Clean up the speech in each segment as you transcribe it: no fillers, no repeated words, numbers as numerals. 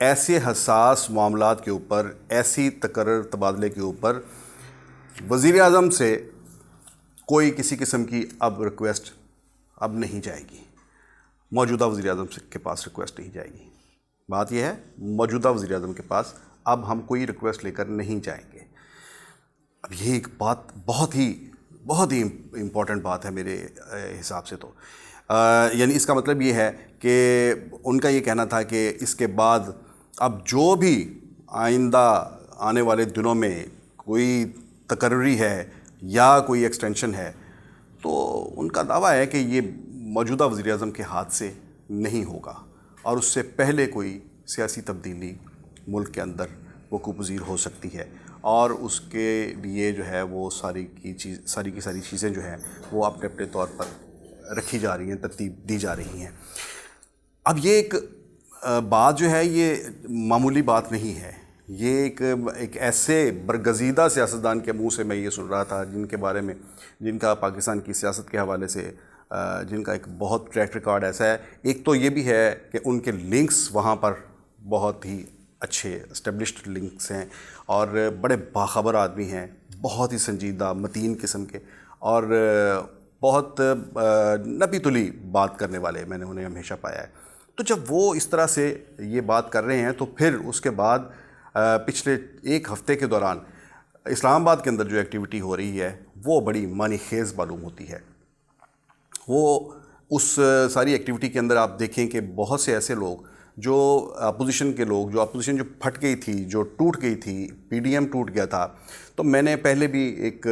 ایسے حساس معاملات کے اوپر، ایسی تقرر تبادلے کے اوپر وزیر اعظم سے کوئی کسی قسم کی اب ریکویسٹ اب نہیں جائے گی، موجودہ وزیر اعظم کے پاس ریکویسٹ نہیں جائے گی. بات یہ ہے موجودہ وزیر اعظم کے پاس اب ہم کوئی ریکویسٹ لے کر نہیں جائیں گے. اب یہ ایک بات بہت ہی امپورٹنٹ بات ہے میرے حساب سے. تو یعنی اس کا مطلب یہ ہے کہ ان کا یہ کہنا تھا کہ اس کے بعد اب جو بھی آئندہ آنے والے دنوں میں کوئی تقرری ہے یا کوئی ایکسٹینشن ہے تو ان کا دعویٰ ہے کہ یہ موجودہ وزیر اعظم کے ہاتھ سے نہیں ہوگا، اور اس سے پہلے کوئی سیاسی تبدیلی ملک کے اندر وقوع پذیر ہو سکتی ہے، اور اس کے لیے جو ہے وہ ساری کی ساری چیزیں جو ہیں وہ اپنے اپنے طور پر رکھی جا رہی ہیں، ترتیب دی جا رہی ہیں. اب یہ ایک بات جو ہے یہ معمولی بات نہیں ہے. یہ ایک ایسے برگزیدہ سیاستدان کے منہ سے میں یہ سن رہا تھا جن کے بارے میں، جن کا پاکستان کی سیاست کے حوالے سے جن کا ایک بہت ٹریک ریکارڈ ایسا ہے. ایک تو یہ بھی ہے کہ ان کے لنکس وہاں پر بہت ہی اچھے اسٹیبلشڈ لنکس ہیں، اور بڑے باخبر آدمی ہیں، بہت ہی سنجیدہ متین قسم کے، اور بہت نپی تلی بات کرنے والے میں نے انہیں ہمیشہ پایا ہے. تو جب وہ اس طرح سے یہ بات کر رہے ہیں تو پھر اس کے بعد پچھلے ایک ہفتے کے دوران اسلام آباد کے اندر جو ایکٹیویٹی ہو رہی ہے وہ بڑی معنی خیز معلوم ہوتی ہے. وہ اس ساری ایکٹیویٹی کے اندر آپ دیکھیں کہ بہت سے ایسے لوگ جو اپوزیشن کے لوگ، جو اپوزیشن جو پھٹ گئی تھی، جو ٹوٹ گئی تھی، پی ڈی ایم ٹوٹ گیا تھا. تو میں نے پہلے بھی ایک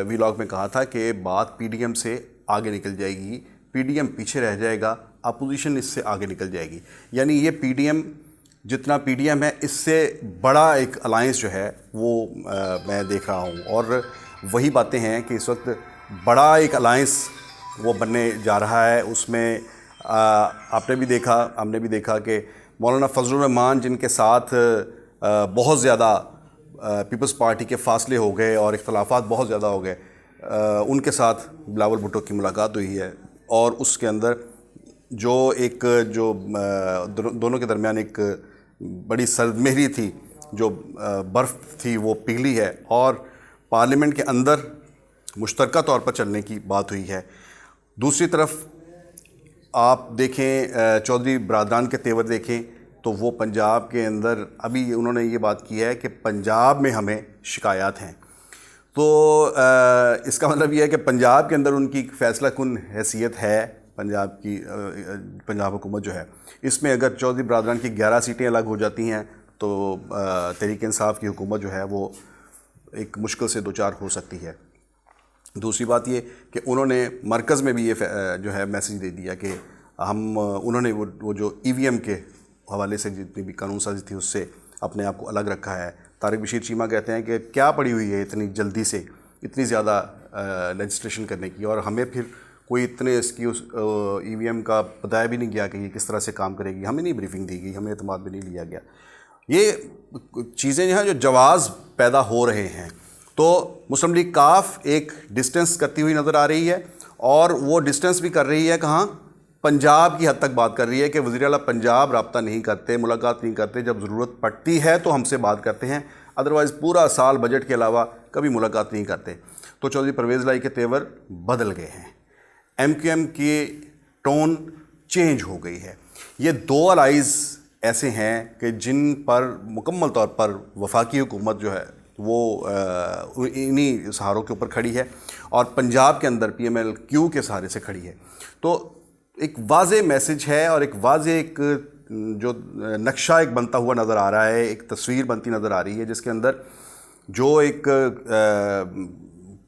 ویلاگ میں کہا تھا کہ بات پی ڈی ایم سے آگے نکل جائے گی، پی ڈی ایم پیچھے رہ جائے گا، اپوزیشن اس سے آگے نکل جائے گی. یعنی یہ پی ڈی ایم جتنا پی ڈی ایم ہے اس سے بڑا ایک الائنس جو ہے وہ میں دیکھ رہا ہوں، اور وہی باتیں ہیں کہ اس وقت بڑا ایک الائنس وہ بننے جا رہا ہے. اس میں آپ نے بھی دیکھا، ہم نے بھی دیکھا کہ مولانا فضل الرحمان جن کے ساتھ بہت زیادہ پیپلز پارٹی کے فاصلے ہو گئے اور اختلافات بہت زیادہ ہو گئے، ان کے ساتھ بلاول بھٹو کی ملاقات ہوئی ہے، اور اس کے اندر جو دونوں کے درمیان ایک بڑی سرد مہری تھی، جو برف تھی وہ پگھلی ہے، اور پارلیمنٹ کے اندر مشترکہ طور پر چلنے کی بات ہوئی ہے. دوسری طرف آپ دیکھیں چودھری برادران کے تیور دیکھیں تو وہ پنجاب کے اندر ابھی انہوں نے یہ بات کی ہے کہ پنجاب میں ہمیں شکایات ہیں. تو اس کا مطلب یہ ہے کہ پنجاب کے اندر ان کی فیصلہ کن حیثیت ہے. پنجاب حکومت جو ہے اس میں اگر چودھری برادران کی 11 سیٹیں الگ ہو جاتی ہیں تو تحریک انصاف کی حکومت جو ہے وہ ایک مشکل سے دوچار ہو سکتی ہے. دوسری بات یہ کہ انہوں نے مرکز میں بھی یہ جو ہے میسیج دے دیا کہ انہوں نے وہ جو ای وی ایم کے حوالے سے جتنی بھی قانون سازی تھی اس سے اپنے آپ کو الگ رکھا ہے. طارق بشیر چیمہ کہتے ہیں کہ کیا پڑی ہوئی ہے اتنی جلدی سے اتنی زیادہ لیجسلیشن کرنے کی، اور ہمیں پھر کوئی اتنے اس کی ای وی ایم کا بتایا بھی نہیں گیا کہ یہ کس طرح سے کام کرے گی، ہمیں نہیں بریفنگ دی گئی، ہمیں اعتماد بھی نہیں لیا گیا. یہ چیزیں جو ہیں جو جواز پیدا ہو رہے ہیں. تو مسلم لیگ کاف ایک ڈسٹنس کرتی ہوئی نظر آ رہی ہے، اور وہ ڈسٹنس بھی کر رہی ہے کہاں؟ پنجاب کی حد تک بات کر رہی ہے کہ وزیر اعلیٰ پنجاب رابطہ نہیں کرتے، ملاقات نہیں کرتے، جب ضرورت پڑتی ہے تو ہم سے بات کرتے ہیں، ادروائز پورا سال بجٹ کے علاوہ کبھی ملاقات نہیں کرتے. تو چودھری پرویز لائی کے تیور بدل گئے ہیں، ایم کیو ایم کی ٹون چینج ہو گئی ہے. یہ دو الائز ایسے ہیں کہ جن پر مکمل طور پر وفاقی حکومت جو ہے وہ انہی سہاروں کے اوپر کھڑی ہے، اور پنجاب کے اندر پی ایم ایل کیو کے سہارے سے کھڑی ہے. تو ایک واضح میسج ہے، اور ایک واضح ایک جو نقشہ ایک بنتا ہوا نظر آ رہا ہے، ایک تصویر بنتی نظر آ رہی ہے، جس کے اندر جو ایک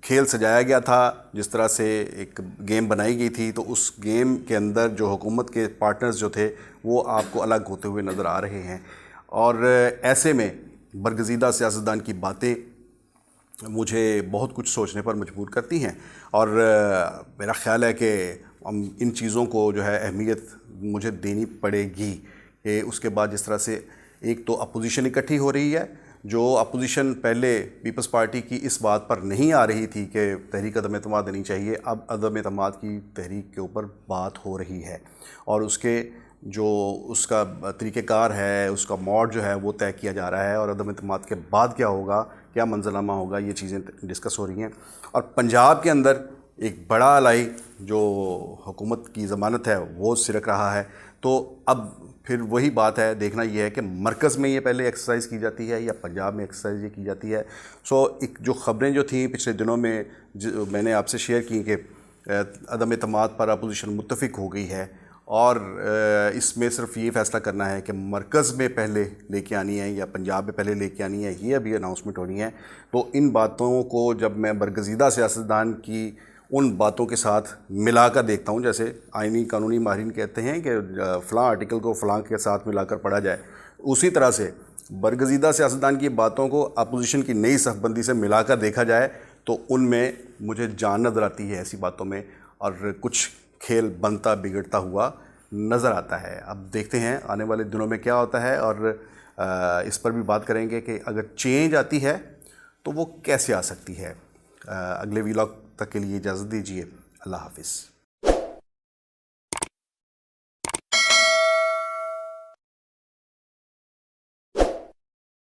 کھیل سجایا گیا تھا، جس طرح سے ایک گیم بنائی گئی تھی، تو اس گیم کے اندر جو حکومت کے پارٹنرز جو تھے وہ آپ کو الگ ہوتے ہوئے نظر آ رہے ہیں. اور ایسے میں برگزیدہ سیاستدان کی باتیں مجھے بہت کچھ سوچنے پر مجبور کرتی ہیں، اور میرا خیال ہے کہ ان چیزوں کو جو ہے اہمیت مجھے دینی پڑے گی. کہ اس کے بعد جس طرح سے ایک تو اپوزیشن اکٹھی ہو رہی ہے، جو اپوزیشن پہلے پیپلز پارٹی کی اس بات پر نہیں آ رہی تھی کہ تحریک عدم اعتماد دینی چاہیے، اب عدم اعتماد کی تحریک کے اوپر بات ہو رہی ہے، اور اس کے جو اس کا طریقہ کار ہے، اس کا موڈ جو ہے وہ طے کیا جا رہا ہے، اور عدم اعتماد کے بعد کیا ہوگا، کیا منظرنامہ ہوگا، یہ چیزیں ڈسکس ہو رہی ہیں۔ اور پنجاب کے اندر ایک بڑا الائی جو حکومت کی ضمانت ہے وہ سرک رہا ہے۔ تو اب پھر وہی بات ہے، دیکھنا یہ ہے کہ مرکز میں یہ پہلے ایکسرسائز کی جاتی ہے یا پنجاب میں ایکسرسائز یہ کی جاتی ہے۔ ایک جو خبریں جو تھیں پچھلے دنوں میں میں نے آپ سے شیئر کی کہ عدم اعتماد پر اپوزیشن متفق ہو گئی ہے، اور اس میں صرف یہ فیصلہ کرنا ہے کہ مرکز میں پہلے لے کے آنی ہے یا پنجاب میں پہلے لے کے آنی ہے، یہ ابھی اناؤنسمنٹ ہونی ہے۔ تو ان باتوں کو جب میں برگزیدہ سیاستدان کی ان باتوں کے ساتھ ملا کر دیکھتا ہوں، جیسے آئینی قانونی ماہرین کہتے ہیں کہ فلاں آرٹیکل کو فلاں کے ساتھ ملا کر پڑھا جائے، اسی طرح سے برگزیدہ سیاستدان کی باتوں کو اپوزیشن کی نئی صف بندی سے ملا کر دیکھا جائے تو ان میں مجھے جان نظر آتی ہے ایسی باتوں میں، اور کچھ کھیل بنتا بگڑتا ہوا نظر آتا ہے۔ اب دیکھتے ہیں آنے والے دنوں میں کیا ہوتا ہے، اور اس پر بھی بات کریں گے کہ اگر چینج آتی ہے تو وہ کیسے آ سکتی ہے۔ اگلے ویلاگ تک کے لیے اجازت دیجیے، اللہ حافظ۔